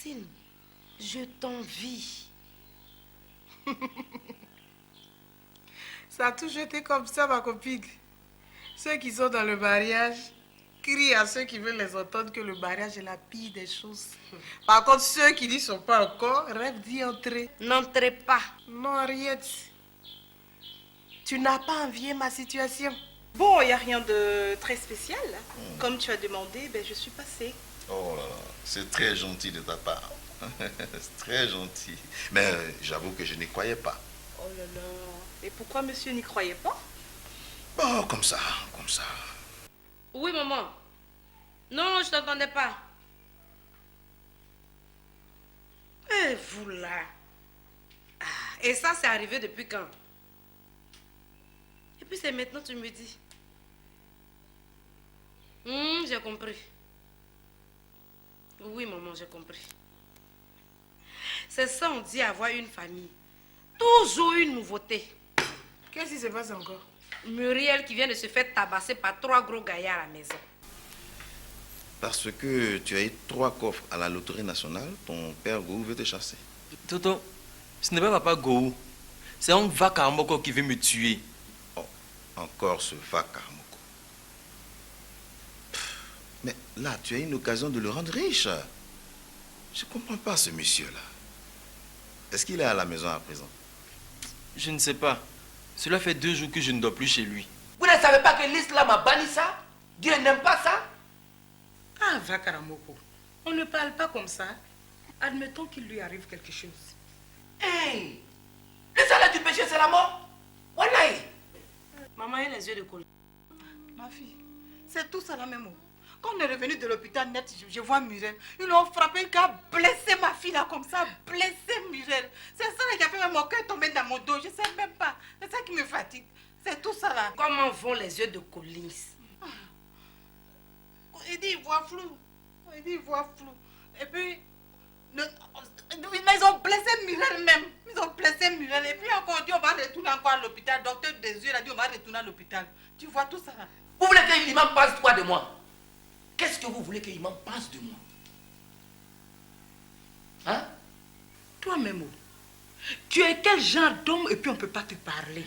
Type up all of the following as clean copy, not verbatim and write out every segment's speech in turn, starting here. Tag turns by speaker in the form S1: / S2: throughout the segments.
S1: Christine, je t'envie.
S2: Ça a toujours été comme ça, ma copine. Ceux qui sont dans le mariage crient à ceux qui veulent les entendre que le mariage est la pire des choses. Par contre, ceux qui n'y sont pas encore rêvent d'y entrer.
S1: N'entrez pas.
S2: Non, Henriette. Tu n'as pas envié ma situation.
S3: Bon, il n'y a rien de très spécial. Comme tu as demandé, ben, je suis passée.
S4: Oh là là, c'est très gentil de ta part. C'est très gentil. Mais j'avoue que je n'y croyais pas.
S3: Oh là là. Et pourquoi monsieur n'y croyait pas?
S4: Oh, comme ça, comme ça.
S1: Oui, maman. Non, je t'entendais pas. Et vous là. Ah, et ça, c'est arrivé depuis quand? Et puis c'est maintenant tu me dis. J'ai compris. Oui, maman, j'ai compris. C'est ça, on dit avoir une famille. Toujours une nouveauté.
S2: Qu'est-ce qui se passe encore?
S1: Muriel qui vient de se faire tabasser par 3 gros gaillards à la maison.
S4: Parce que tu as eu 3 coffres à la loterie nationale, ton père Gou veut te chasser.
S5: Toto, ce n'est pas papa Gou. C'est un Vakarmoko qui veut me tuer.
S4: Oh, encore ce Vakarmoko. Mais là, tu as une occasion de le rendre riche. Je ne comprends pas ce monsieur-là. Est-ce qu'il est à la maison à présent?
S5: Je ne sais pas. Cela fait 2 jours que je ne dors plus chez lui.
S6: Vous ne savez pas que l'islam a banni ça? Dieu n'aime pas ça?
S2: Ah, Vakaramoko, on ne parle pas comme ça. Admettons qu'il lui arrive quelque chose.
S6: Hey! Le salaire du péché, c'est la mort. Wallahi!
S1: Maman a les yeux de colère.
S3: Ma fille, c'est tout ça la même. Quand on est revenu de l'hôpital net, je vois Muriel. Ils l'ont frappé, qui a blessé ma fille là comme ça, blessé Muriel. C'est ça là qui a fait même mon cœur tomber dans mon dos. Je sais même pas. C'est ça qui me fatigue. C'est tout ça là.
S1: Comment vont les yeux de Collins?
S3: Il dit il voit flou. Il dit il voit flou. Et puis, ils ont blessé Muriel même. Ils ont blessé Muriel. Et puis encore, on dit on va retourner encore à l'hôpital. Docteur des yeux a dit on va retourner à l'hôpital. Tu vois tout ça là.
S6: Vous voulez que l'imam pense quoi de moi? Qu'est-ce que vous voulez que l'imam pense de moi? Hein?
S3: Toi-même, tu es quel genre d'homme et puis on ne peut pas te parler?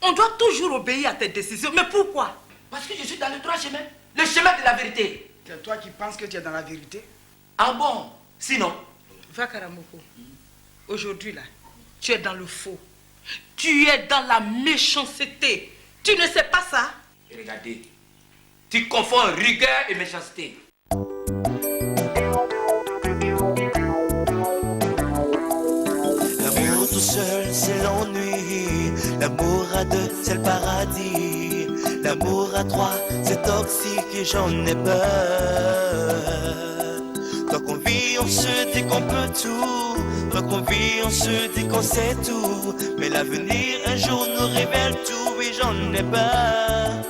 S3: On doit toujours obéir à tes décisions. Mais pourquoi?
S6: Parce que je suis dans le droit chemin. Le chemin de la vérité.
S2: C'est toi qui penses que tu es dans la vérité?
S6: Ah bon? Sinon?
S3: Vakaramoko, aujourd'hui là, tu es dans le faux. Tu es dans la méchanceté. Tu ne sais pas ça?
S6: Regardez. Tu confonds rigueur et méchanceté.
S7: L'amour tout seul, c'est l'ennui. L'amour à deux, c'est le paradis. L'amour à 3, c'est toxique et j'en ai peur. Tant qu'on vit, on se dit qu'on peut tout. Tant qu'on vit, on se dit qu'on sait tout. Mais l'avenir, un jour, nous révèle tout et j'en ai peur.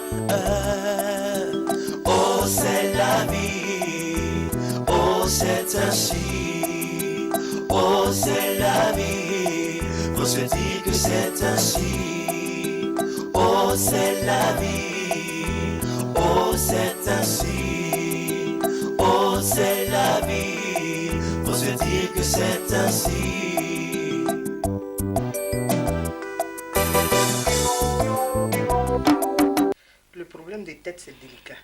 S7: Oh, c'est la vie. Oh, c'est ainsi. Oh, c'est la vie. Faut se dire que c'est ainsi. Oh, c'est la vie. Oh, c'est ainsi. Oh, c'est la vie. Faut se dire que c'est ainsi.
S2: Le problème des têtes, c'est délicat.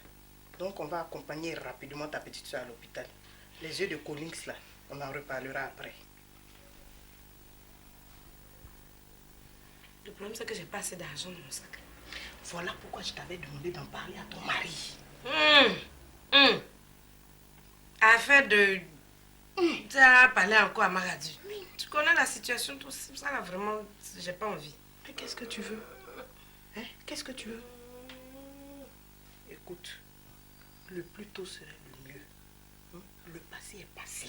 S2: Donc, on va accompagner rapidement ta petite soeur à l'hôpital. Les yeux de Collins, là, on en reparlera après.
S1: Le problème, c'est que j'ai pas assez d'argent dans mon sac.
S2: Voilà pourquoi je t'avais demandé d'en parler à ton mari.
S1: Affaire de... Tu as parlé encore à Maradi. Tu connais la situation, tout ça là, vraiment, j'ai pas envie.
S2: Mais qu'est-ce que tu veux? Hein? Qu'est-ce que tu veux? Écoute, le plus tôt serait le mieux. Hein? Le passé est passé.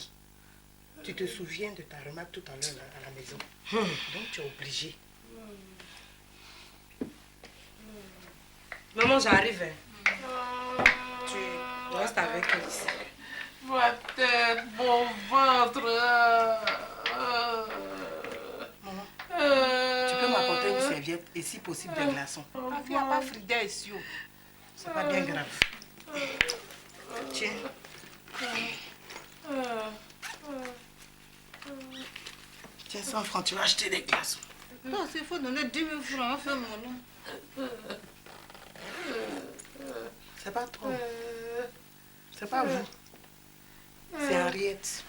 S2: Tu te souviens de ta remarque tout à l'heure à la maison. Donc tu es obligé.
S1: Maman, j'arrive. Hein. Tu restes avec elle ici.
S2: Ma tête, mon ventre. Maman, tu peux m'apporter une serviette et si possible des glaçons. Il n'y a pas Frida ici. C'est pas bien grave. Tiens. Tiens, 100 francs, tu vas acheter des glaçons.
S3: Non, il faut donner 10 000 francs, on fait mon nom.
S2: C'est pas trop. C'est pas vous. C'est Henriette.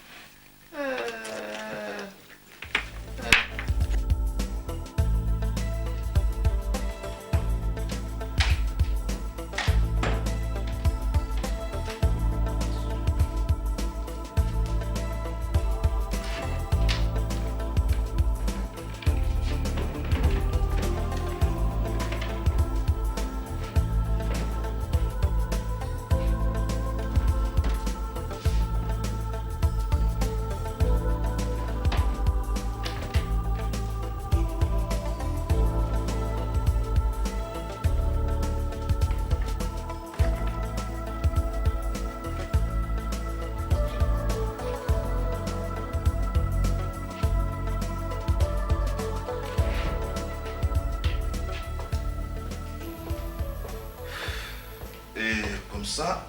S4: Et comme ça,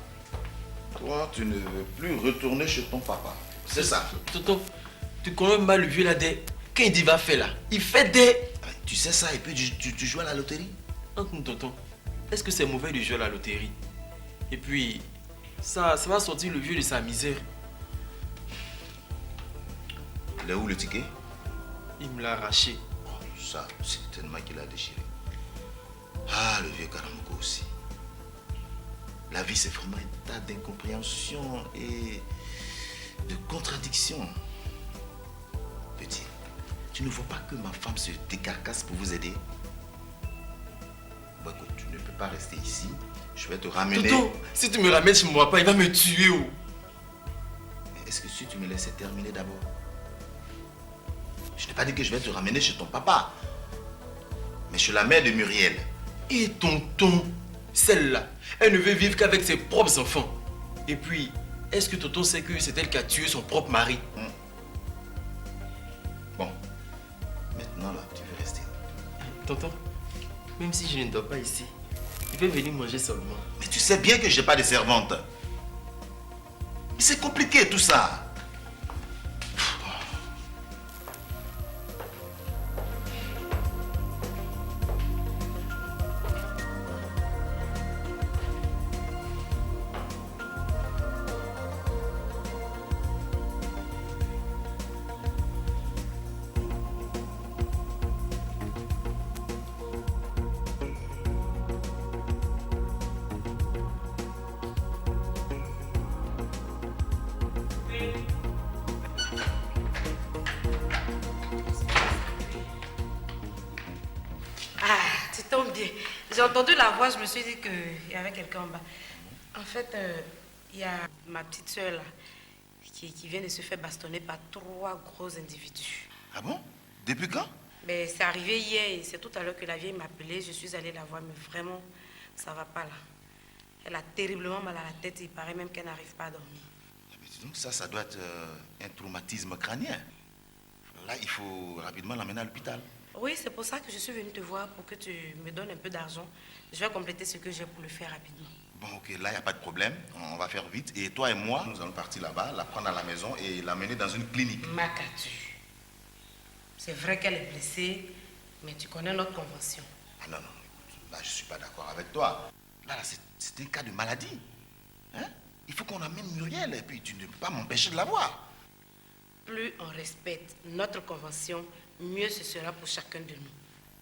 S4: toi, tu ne veux plus retourner chez ton papa. C'est ça.
S5: Tonton, tu connais mal le vieux là des... Quand il dit va faire là, il fait des...
S4: Ah, tu sais ça et puis tu joues à la loterie?
S5: Tonton, est-ce que c'est mauvais de jouer à la loterie? Et puis, ça va sortir le vieux de sa misère.
S4: Il est où le ticket?
S5: Il me l'a arraché.
S4: Oh, ça, c'est tellement qu'il a déchiré. Ah, le vieux Karamoko aussi. La vie, c'est vraiment un tas d'incompréhension et de contradictions. Petit, tu ne vois pas que ma femme se décarcasse pour vous aider? Bon, écoute, tu ne peux pas rester ici. Je vais te ramener.
S5: Tonton, si tu me ramènes chez mon papa, il va me tuer. Oh.
S4: Mais est-ce que si tu me laissais terminer d'abord? Je n'ai pas dit que je vais te ramener chez ton papa, mais chez la mère de Muriel.
S5: Et tonton, celle-là, elle ne veut vivre qu'avec ses propres enfants. Et puis, est-ce que tonton sait que c'est elle qui a tué son propre mari?
S4: Bon, maintenant là, tu veux rester.
S5: Tonton, même si je ne dors pas ici, il peut venir manger seulement.
S4: Mais tu sais bien que je n'ai pas de servante. C'est compliqué tout ça.
S1: Ah, tu tombes bien. J'ai entendu la voix, je me suis dit qu'il y avait quelqu'un en bas. En fait, il y a ma petite soeur là, qui vient de se faire bastonner par 3 gros individus.
S4: Ah bon? Depuis quand?
S1: Mais c'est arrivé hier et c'est tout à l'heure que la vieille m'a appelé. Je suis allée la voir, mais vraiment, ça va pas là. Elle a terriblement mal à la tête et il paraît même qu'elle n'arrive pas à dormir.
S4: Mais dis donc, ça doit être un traumatisme crânien. Là, il faut rapidement l'emmener à l'hôpital.
S1: Oui, c'est pour ça que je suis venue te voir, pour que tu me donnes un peu d'argent. Je vais compléter ce que j'ai pour le faire rapidement.
S4: Bon, ok, là, il n'y a pas de problème. On va faire vite. Et toi et moi, nous allons partir là-bas, la prendre à la maison et l'amener dans une clinique.
S1: Makatu, c'est vrai qu'elle est blessée, mais tu connais notre convention.
S4: Ah non, non, écoute, là, je ne suis pas d'accord avec toi. Là, c'est un cas de maladie. Hein? Il faut qu'on amène Muriel et puis tu ne peux pas m'empêcher de la voir.
S1: Plus on respecte notre convention, mieux ce sera pour chacun de nous.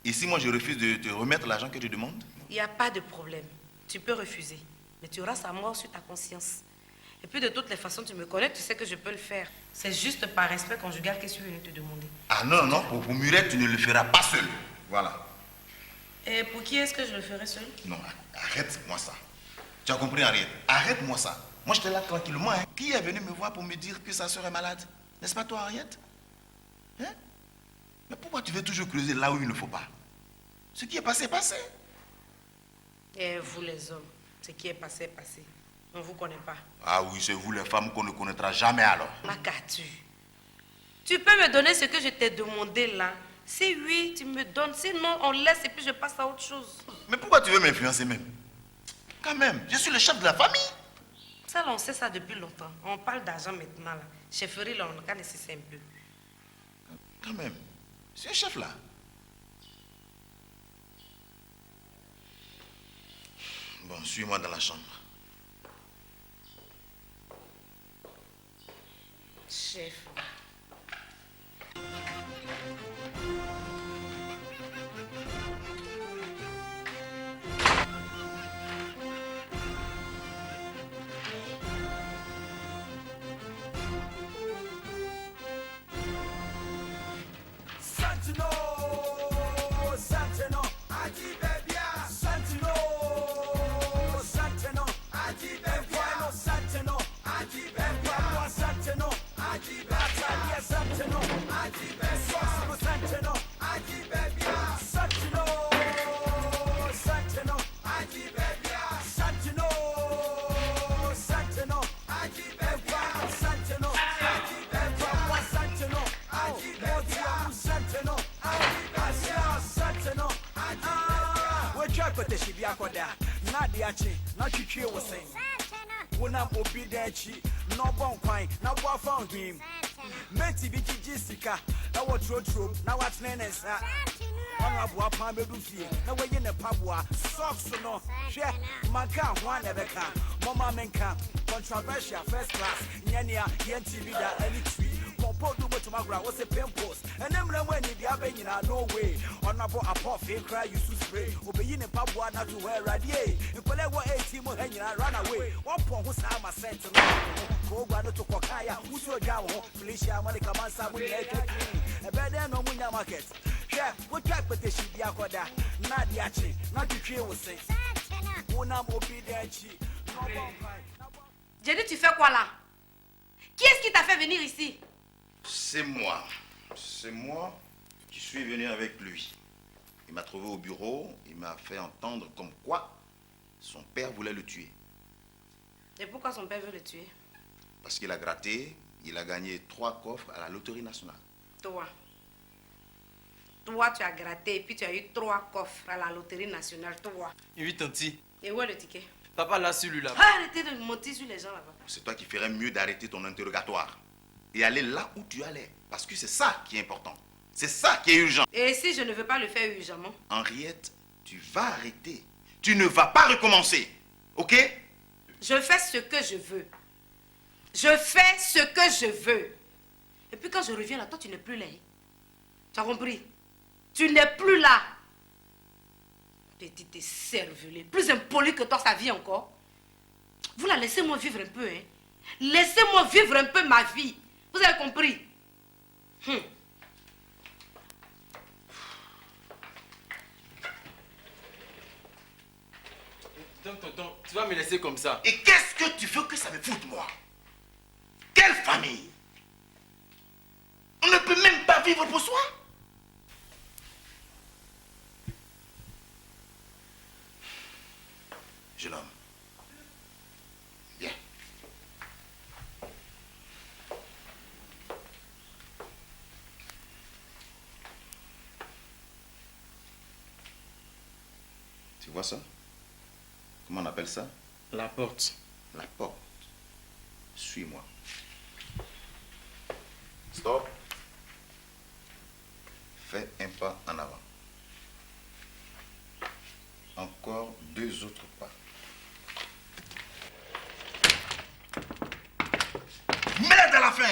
S4: Et si moi je refuse de te remettre l'argent que tu demandes?
S1: Il n'y a pas de problème. Tu peux refuser, mais tu auras sa mort sur ta conscience. Et puis de toutes les façons, tu me connais, tu sais que je peux le faire. C'est juste par respect conjugal que je suis venue te demander.
S4: Ah non, non, pour Muriel, tu ne le feras pas seul. Voilà.
S1: Et pour qui est-ce que je le ferai seul?
S4: Non, arrête-moi ça. Tu as compris, Henriette? Arrête-moi ça. Moi, j'étais là tranquillement. Hein. Qui est venu me voir pour me dire que sa soeur est malade? N'est-ce pas toi, Henriette? Hein? Mais pourquoi tu veux toujours creuser là où il ne faut pas? Ce qui est passé est passé.
S1: Et vous les hommes, ce qui est passé est passé. On ne vous connaît pas.
S4: Ah oui, c'est vous les femmes qu'on ne connaîtra jamais alors.
S1: Makatu, tu peux me donner ce que je t'ai demandé là? Si oui, tu me donnes. Sinon, on laisse et puis je passe à autre chose.
S4: Mais pourquoi tu veux m'influencer même? Quand même, je suis le chef de la famille.
S1: Ça, on sait ça depuis longtemps. On parle d'argent maintenant là. chefferie, là, on n'a qu'à nécessaire un peu.
S4: Quand même, c'est un chef là. Bon, suis-moi dans la chambre.
S1: Chef.
S8: Meti bi Jessica, now what true, now what's Nenesa. Honorable Pambedufi, now we're in a pabua, socks no, share, Maka, one ever can, Mama Menka, controversial, first class, Yania, Yenti Vida, any tree. Popo do to Magra was a pen post, and then when you have in no way. Honorable Apo fake cry, you to spray, obeying a pabua not to wear radiate. If whatever 18 more hanging, I run away. One point who's I'm a sent to Kogano to Kokaya, who's your Jao, Felicia, Monica Mansa, we make a better no Munya market. Yeah, what track with the Shibiakoda, Nadiachi, not to kill was say. Monam Obidachi,
S1: J'ai dit, tu fais quoi là? Qui est-ce qui t'a fait venir ici?
S4: C'est moi. C'est moi qui suis venu avec lui. Il m'a trouvé au bureau, il m'a fait entendre comme quoi son père voulait le tuer.
S1: Et pourquoi son père veut le tuer?
S4: Parce qu'il a gratté, il a gagné 3 coffres à la loterie nationale.
S1: Toi, tu as gratté et puis tu as eu 3 coffres à la loterie nationale, toi.
S5: Oui, tanti.
S1: Et où est le ticket?
S5: Papa l'a celui-là.
S1: Arrêtez de monter sur les gens là-bas.
S4: C'est toi qui ferais mieux d'arrêter ton interrogatoire et aller là où tu allais. Parce que c'est ça qui est important. C'est ça qui est urgent.
S1: Et si je ne veux pas le faire urgemment?
S4: Henriette, tu vas arrêter. Tu ne vas pas recommencer. Ok?
S1: Je fais ce que je veux. Je fais ce que je veux. Et puis quand je reviens là, toi tu n'es plus là. Tu as compris? Tu n'es plus là. Petite écervelée. Plus impoli que toi, ça vit encore. Vous la laissez-moi vivre un peu, hein? Laissez-moi vivre un peu ma vie. Vous avez compris?
S5: Donc, tonton, tu vas me laisser comme ça.
S4: Et qu'est-ce que tu veux que ça me foute, moi? Quelle famille? On ne peut même pas vivre pour soi? Jeune homme, viens. Tu vois ça? Comment on appelle ça?
S5: La porte.
S4: La porte. Suis-moi. Stop. Fais un pas en avant. Encore 2 autres pas. Mets-la à la fin.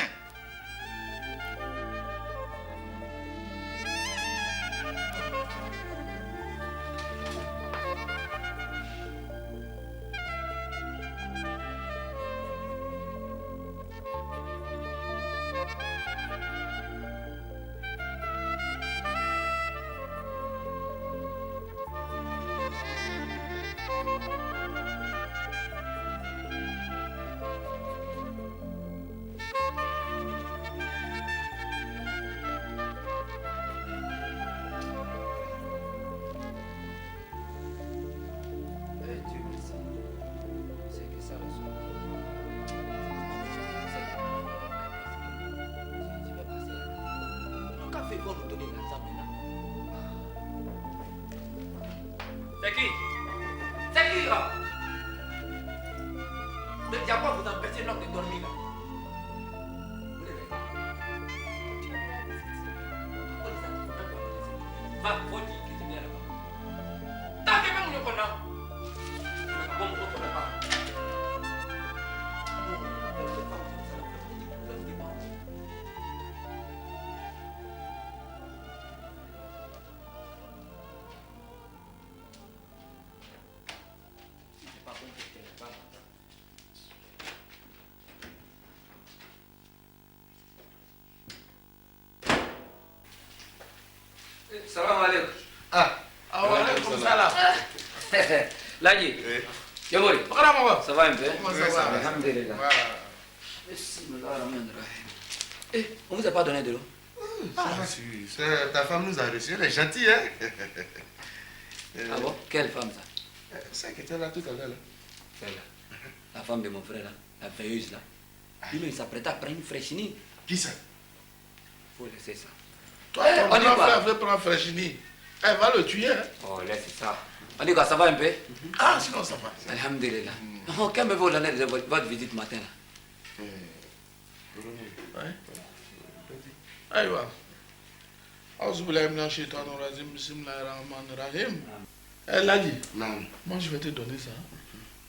S6: C'est qui? C'est qui là? Le diable vous empêchez l'homme de dormir là.
S9: Va, faut dire que tu viens là-bas. T'as fait même le condamn. Bon, on ne connaît pas. Salam alaikum.
S6: Ah, ouais, comme ça là.
S9: Lagi, Yamori, ça va un peu?
S6: Comment ça va?
S9: Alhamdulillah. Eh, on vous a pas donné de l'eau?
S4: Ah, si, ta femme nous a reçus, elle est gentille, hein?
S9: Ah bon? Quelle femme ça?
S4: Celle qui était là tout à l'heure.
S9: Celle-là. La femme de mon frère là, la veilleuse là. Lui, il s'apprêtait à prendre une fraîchini.
S4: Qui ça?
S9: Faut laisser ça.
S6: Toi, ton grand frère veut prendre Freshini. Elle va le tuer, hein?
S9: Oh, laisse ça. On dit quoi, ça va un peu?
S6: Ah, sinon ça va.
S9: Alhamdulillah. Oh, quand me vous l'année de votre visite matin là?
S6: Ouais. Aïwa. Aouzubillahi minash shaitanir rajim, bismillahir rahmanir rahim. Elle a dit, moi je vais te donner ça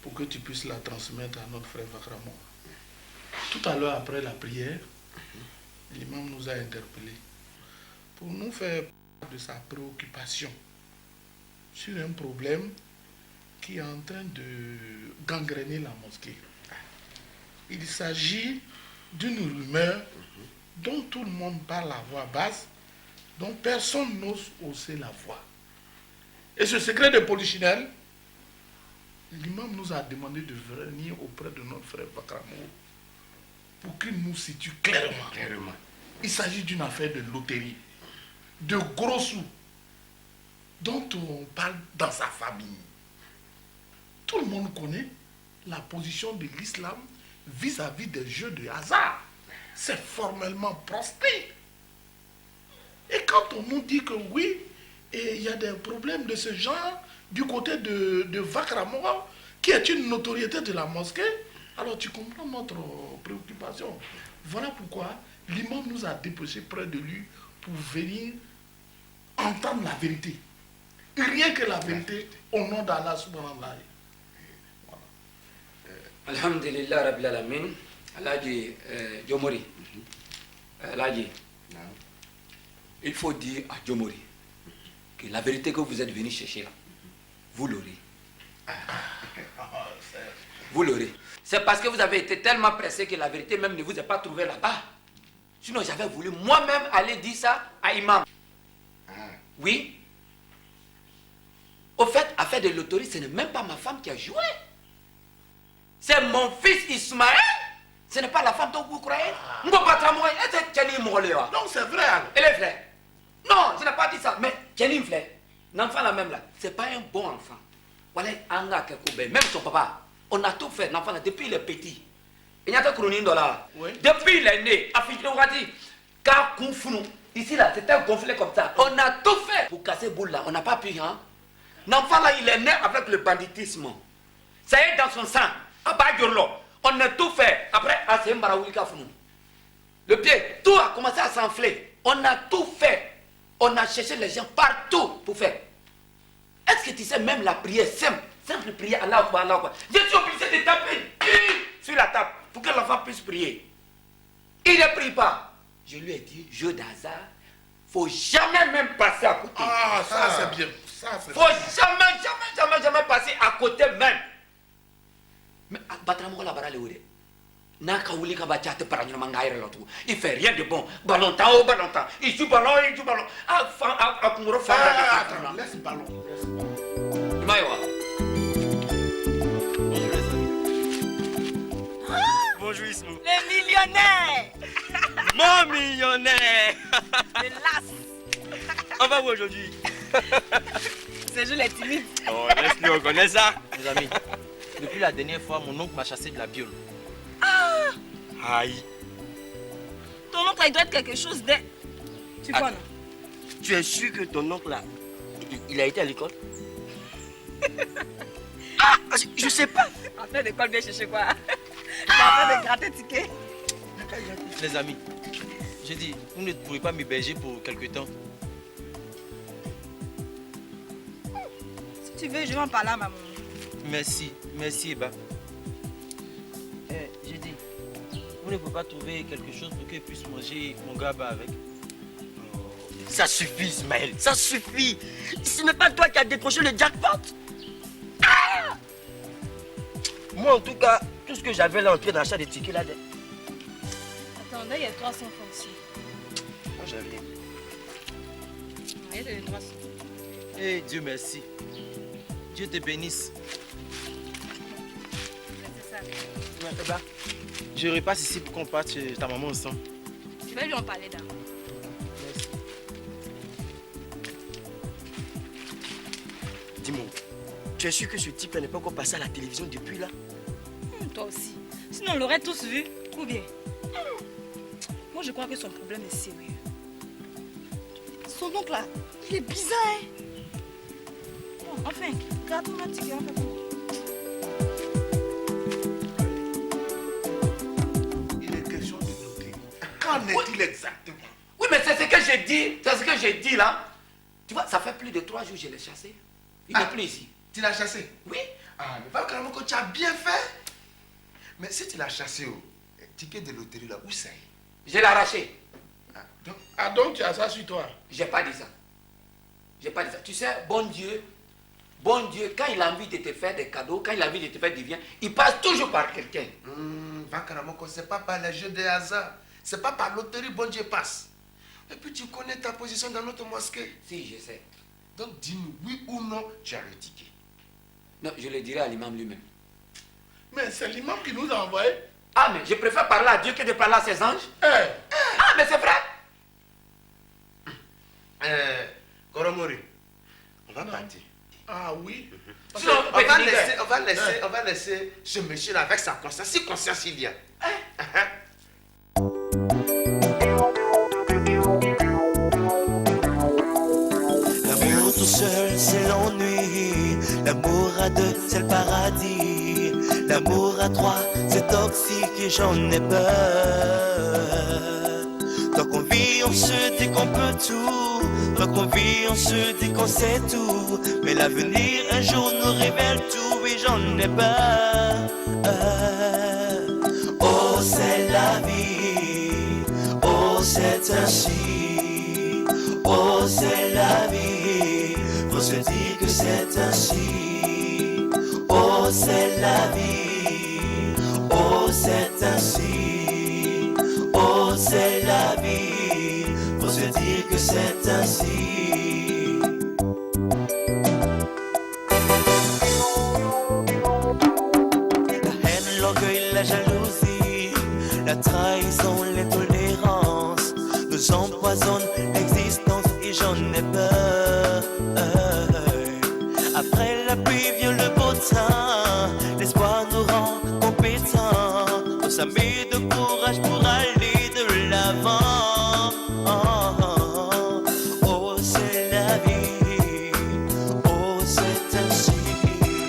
S6: pour que tu puisses la transmettre à notre frère Vakramo. Tout à l'heure, après la prière, l'imam nous a interpellés pour nous faire part de sa préoccupation sur un problème qui est en train de gangréner la mosquée. Il s'agit d'une rumeur dont tout le monde parle à voix basse, dont personne n'ose hausser la voix. Et ce secret de polichinelle, l'imam nous a demandé de venir auprès de notre frère Vakramo pour qu'il nous situe clairement. Il s'agit d'une affaire de loterie, de gros sous, dont on parle dans sa famille. Tout le monde connaît la position de l'islam vis-à-vis des jeux de hasard. C'est formellement proscrit. Et quand on nous dit que oui, il y a des problèmes de ce genre du côté de Vakramo, qui est une notoriété de la mosquée, alors tu comprends notre préoccupation. Voilà pourquoi l'imam nous a dépêchés près de lui pour venir entendre la vérité. Rien que la vérité au nom d'Allah subhanahu wa ta'ala.
S9: Alhamdulillah Rabbil Alamin. Alhaji Jomori. Alhaji. Il faut dire à Jomori que la vérité que vous êtes venu chercher là, vous l'aurez. Vous l'aurez. C'est parce que vous avez été tellement pressé que la vérité même ne vous est pas trouvée là-bas. Sinon, j'avais voulu moi-même aller dire ça à Imam. Oui. Au fait, affaire de loterie, ce n'est même pas ma femme qui a joué. C'est mon fils Ismaël. Ce n'est pas la femme dont vous croyez. Non,
S6: c'est vrai. Alors.
S9: Elle est frère. Non, je n'ai pas dit ça. Mais Jenny frère. L'enfant là même là, c'est pas un bon enfant. Voilà, même son papa. On a tout fait, l'enfant là, depuis il est petit. Il y a des chroniques là. Depuis il est né, ici là, c'était un conflit comme ça. On a tout fait pour casser boule là. On n'a pas pu, hein. L'enfant là, il est né avec le banditisme. Ça y est dans son sang. On a tout fait. Après, le pied, tout a commencé à s'enfler. On a tout fait. On a cherché les gens partout pour faire. Est-ce que tu sais même la prière simple prière, Allah Akbar, Allah Akbar. Je suis obligé de taper sur la table pour que l'enfant puisse prier. Il ne prie pas. Je lui ai dit, jeu d'hasard, faut jamais même passer à côté.
S6: Ah, ça c'est bien.
S9: Faut jamais passer à côté même. Mais Batramo la barale oude. Naka wuli ka bacha te paragno mangaire l'autre. Il fait rien de bon. Ballon temps. Il joue ballon. Ah, kumuro fa.
S6: Laisse ballon.
S9: Maïwa.
S10: Bonjour Ismou.
S3: Le millionnaire.
S10: Mon millionnaire.
S3: Le las.
S10: On va où aujourd'hui?
S3: C'est juste les timides.
S10: Oh, laisse-lui reconnaître ça. Mes amis, depuis la dernière fois, mon oncle m'a chassé de la biole.
S3: Ah.
S10: Aïe.
S3: Ton oncle, il doit être quelque chose de... Tu crois, non?
S10: Tu es sûr que ton oncle, là, il a été à l'école? Ah, je sais pas.
S3: En fait, l'école vient chercher quoi? Il est en train de gratter ticket.
S10: Les amis, j'ai dit, vous ne pourrez pas m'héberger pour quelque temps.
S11: tu veux, je vais en parler à maman.
S10: Merci, merci Eba. J'ai dit, vous ne pouvez pas trouver quelque chose pour qu'elle puisse manger mon gaba avec?
S12: Ça suffit, Ismaël, ça suffit. Ce n'est pas toi qui as décroché le jackpot. Ah! Moi, en tout cas, tout ce que j'avais là en train d'achat des tickets là.
S11: Attendez, il y a 300 francs ici.
S10: Moi, j'ai rien.
S11: Il y a les 300.
S10: Eh, Dieu merci. Dieu te bénisse.
S11: C'est ça.
S10: Eba, je repasse ici pour qu'on parte chez ta maman ensemble.
S11: Je vais lui en parler d'abord.
S12: Dis-moi, tu es sûr que ce type-là n'est pas encore passé à la télévision depuis là?
S11: Toi aussi. Sinon, on l'aurait tous vu. Ou bien? Moi, je crois que son problème est sérieux. Son oncle là, il est bizarre. Hein? Bon, enfin, gardons notre ticket.
S6: Il est question de noter. Qu'en est-il exactement?
S9: Oui, mais c'est ce que j'ai dit. C'est ce que j'ai dit là. Tu vois, ça fait plus de 3 jours que je l'ai chassé. Il n'est plus ici.
S6: Tu l'as chassé?
S9: Oui.
S6: Ah, mais pas carrément que tu as bien fait. Mais si tu l'as chassé, ticket de loterie là, où c'est?
S9: Je l'ai arraché.
S6: Donc tu as ça sur toi?
S9: J'ai pas dit ça. J'ai pas dit ça. Tu sais, bon Dieu, quand il a envie de te faire des cadeaux, quand il a envie de te faire du bien, il passe toujours par quelqu'un.
S6: Vakaramoko, c'est pas par les jeux de hasard. C'est pas par loterie, bon Dieu passe. Et puis tu connais ta position dans notre mosquée.
S9: Si, je sais.
S6: Donc dis-nous, oui ou non, tu as le ticket?
S9: Non, je le dirai à l'imam lui-même.
S6: Mais c'est l'imam qui nous a envoyé.
S9: Ah, mais je préfère parler à Dieu que de parler à ses anges. Ah, mais c'est vrai.
S6: Goromori,
S4: on va partir.
S6: Ah oui.
S4: Sinon, on va laisser ce monsieur-là avec sa conscience, si conscience il y a.
S7: L'amour tout seul, c'est l'ennui. L'amour à deux, c'est le paradis. L'amour à trois, c'est toxique et j'en ai peur. Tant qu'on vit, on se dit qu'on peut tout. Tant qu'on vit, on se dit qu'on sait tout. Mais l'avenir, un jour, nous révèle tout et j'en ai peur. Oh, c'est la vie. Oh, c'est ainsi. Oh, c'est la vie. Faut se dire que c'est ainsi. Oh, c'est la vie. Oh, c'est ainsi. Oh, c'est la vie. Faut se dire que c'est ainsi. La haine, l'orgueil, la jalousie, la trahison, l'intolérance nous empoisonnent l'existence et j'en ai peur. Après la pluie vient le beau temps, l'espoir nous rend compétents. On s'amène de courage pour aller de l'avant. Oh, c'est la vie, oh, c'est ainsi.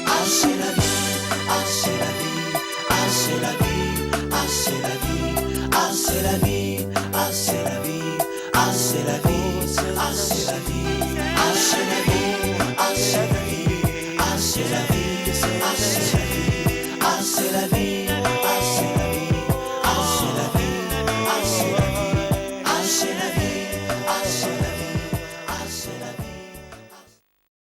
S7: Ah, c'est la vie, ah, c'est la vie, ah, c'est la vie, ah, c'est la vie, ah, c'est la vie, ah, c'est la vie, ah, c'est la vie, ah, c'est la vie, ah, c'est la vie, ah, c'est la vie, ah, c'est la vie, ah, c'est la vie, ah, c'est la vie.